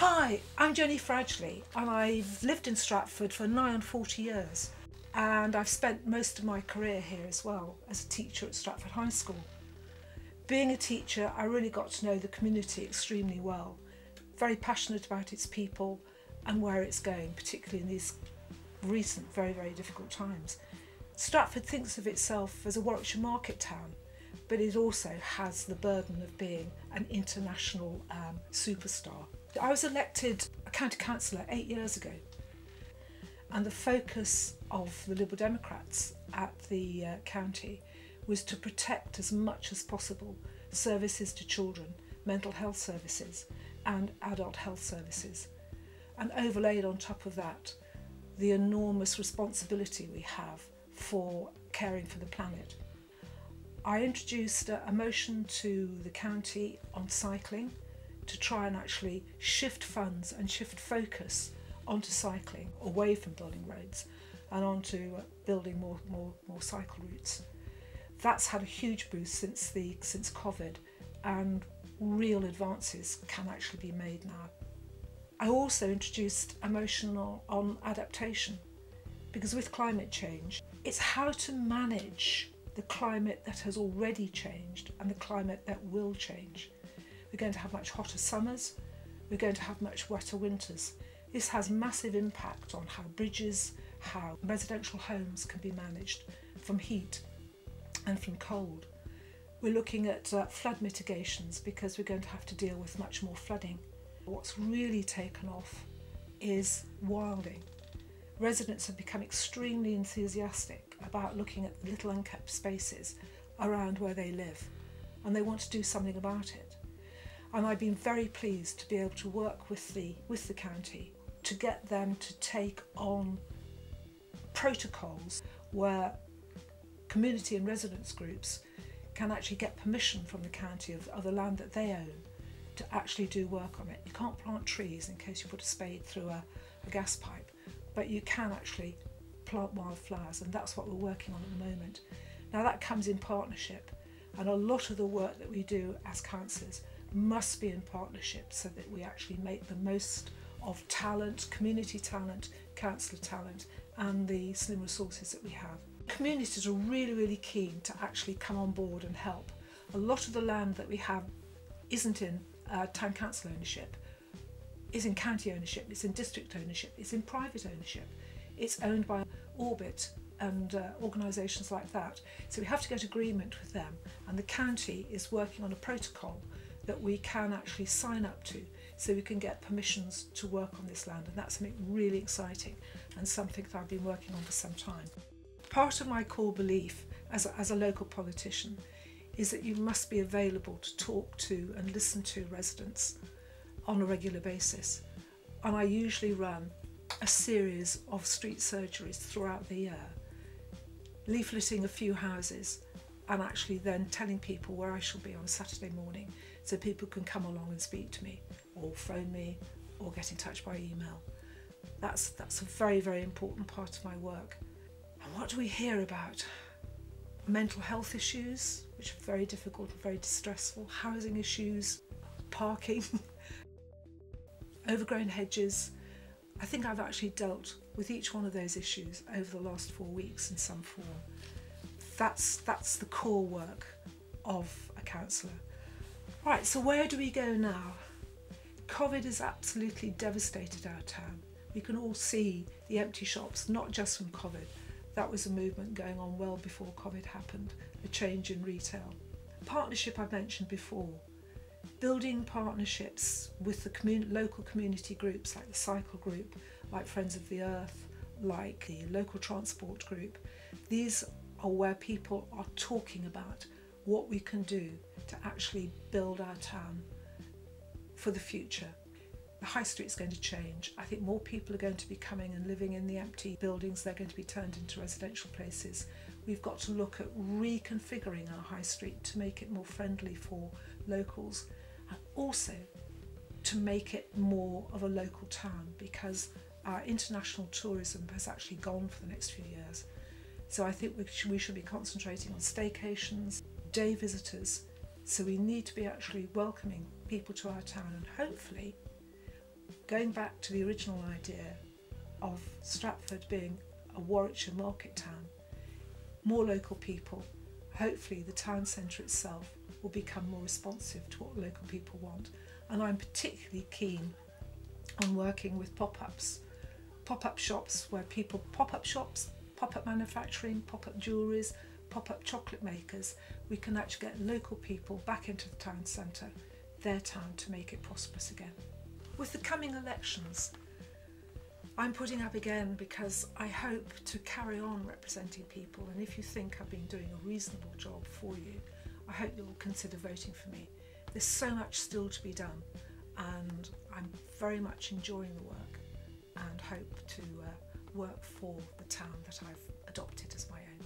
Hi, I'm Jenny Fradgley and I've lived in Stratford for nigh on 40 years, and I've spent most of my career here as well as a teacher at Stratford High School. Being a teacher, I really got to know the community extremely well, very passionate about its people and where it's going, particularly in these recent very, very difficult times. Stratford thinks of itself as a Warwickshire market town, but it also has the burden of being an international superstar. I was elected a county councillor 8 years ago, and the focus of the Liberal Democrats at the county was to protect as much as possible services to children, mental health services and adult health services, and overlaid on top of that the enormous responsibility we have for caring for the planet. I introduced a motion to the county on cycling to try and actually shift funds and shift focus onto cycling, away from building roads and onto building more cycle routes. That's had a huge boost since COVID, and real advances can actually be made now. I also introduced a motion on adaptation, because with climate change, it's how to manage the climate that has already changed and the climate that will change. We're going to have much hotter summers, we're going to have much wetter winters. This has massive impact on how bridges, how residential homes can be managed from heat and from cold. We're looking at flood mitigations, because we're going to have to deal with much more flooding. What's really taken off is wilding. Residents have become extremely enthusiastic about looking at the little unkept spaces around where they live, and they want to do something about it. And I've been very pleased to be able to work with the county to get them to take on protocols where community and residents groups can actually get permission from the county of the land that they own to actually do work on it. You can't plant trees in case you put a spade through a gas pipe, but you can actually plant wildflowers, and that's what we're working on at the moment. Now that comes in partnership, and a lot of the work that we do as councillors must be in partnership so that we actually make the most of talent, community talent, councillor talent and the slim resources that we have. Communities are really, really keen to actually come on board and help. A lot of the land that we have isn't in town council ownership, is in county ownership, it's in district ownership, it's in private ownership. It's owned by Orbit and organisations like that. So we have to get agreement with them, and the county is working on a protocol that we can actually sign up to so we can get permissions to work on this land, and that's something really exciting and something that I've been working on for some time. Part of my core belief as a local politician is that you must be available to talk to and listen to residents on a regular basis, and I usually run a series of street surgeries throughout the year, leafleting a few houses and actually then telling people where I shall be on Saturday morning so people can come along and speak to me or phone me or get in touch by email. That's a very, very important part of my work. And what do we hear about? Mental health issues, which are very difficult and very distressful, housing issues, parking, overgrown hedges. I think I've actually dealt with each one of those issues over the last 4 weeks in some form. That's the core work of a councillor. Right, so where do we go now? COVID has absolutely devastated our town. We can all see the empty shops, not just from COVID. That was a movement going on well before COVID happened, a change in retail. Partnership I've mentioned before. Building partnerships with the local community groups like the Cycle Group, like Friends of the Earth, like the local transport group. These are where people are talking about what we can do to actually build our town for the future. The high street's going to change. I think more people are going to be coming and living in the empty buildings. They're going to be turned into residential places. We've got to look at reconfiguring our high street to make it more friendly for locals, and also to make it more of a local town, because our international tourism has actually gone for the next few years. So I think we should be concentrating on staycations, day visitors. So we need to be actually welcoming people to our town, and hopefully going back to the original idea of Stratford being a Warwickshire market town, more local people, hopefully the town centre itself will become more responsive to what local people want. And I'm particularly keen on working with pop-up shops where people, pop-up shops, pop-up manufacturing, pop-up jewelleries, pop-up chocolate makers. We can actually get local people back into the town centre, their town, to make it prosperous again. With the coming elections, I'm putting up again because I hope to carry on representing people, and if you think I've been doing a reasonable job for you, I hope you'll consider voting for me. There's so much still to be done, and I'm very much enjoying the work and hope to work for the town that I've adopted as my own.